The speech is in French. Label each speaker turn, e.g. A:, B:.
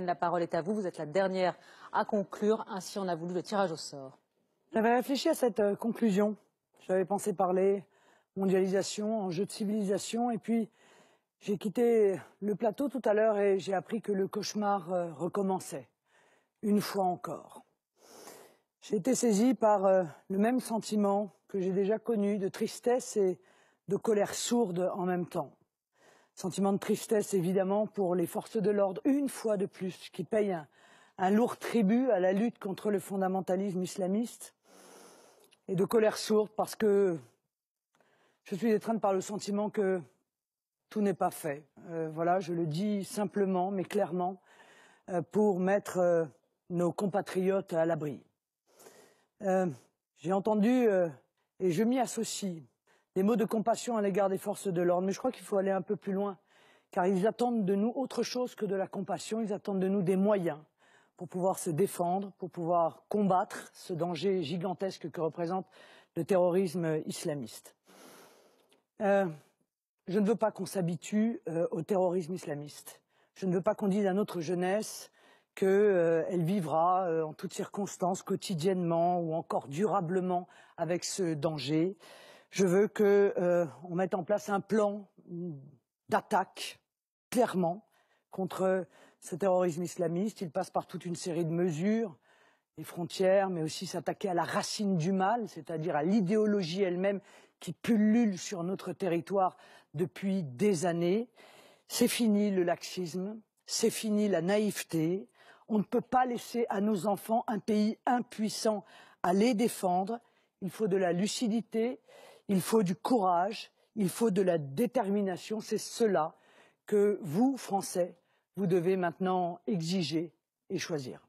A: La parole est à vous. Vous êtes la dernière à conclure. Ainsi, on a voulu le tirage au sort.
B: J'avais réfléchi à cette conclusion. J'avais pensé parler mondialisation, enjeu de civilisation. Et puis, j'ai quitté le plateau tout à l'heure et j'ai appris que le cauchemar recommençait. Une fois encore. J'ai été saisi par le même sentiment que j'ai déjà connu, de tristesse et de colère sourde en même temps. Sentiment de tristesse, évidemment, pour les forces de l'ordre, une fois de plus, qui payent un lourd tribut à la lutte contre le fondamentalisme islamiste. Et de colère sourde parce que je suis étreinte par le sentiment que tout n'est pas fait. Voilà, je le dis simplement, mais clairement, pour mettre nos compatriotes à l'abri. J'ai entendu, et je m'y associe, des mots de compassion à l'égard des forces de l'ordre, mais je crois qu'il faut aller un peu plus loin, car ils attendent de nous autre chose que de la compassion, ils attendent de nous des moyens pour pouvoir se défendre, pour pouvoir combattre ce danger gigantesque que représente le terrorisme islamiste. Je ne veux pas qu'on s'habitue au terrorisme islamiste. Je ne veux pas qu'on dise à notre jeunesse qu'elle vivra en toutes circonstances, quotidiennement ou encore durablement avec ce danger. Je veux qu'on mette en place un plan d'attaque, clairement, contre ce terrorisme islamiste. Il passe par toute une série de mesures, les frontières, mais aussi s'attaquer à la racine du mal, c'est-à-dire à l'idéologie elle-même qui pullule sur notre territoire depuis des années. C'est fini le laxisme, c'est fini la naïveté. On ne peut pas laisser à nos enfants un pays impuissant à les défendre. Il faut de la lucidité, il faut du courage, il faut de la détermination. C'est cela que vous, Français, vous devez maintenant exiger et choisir.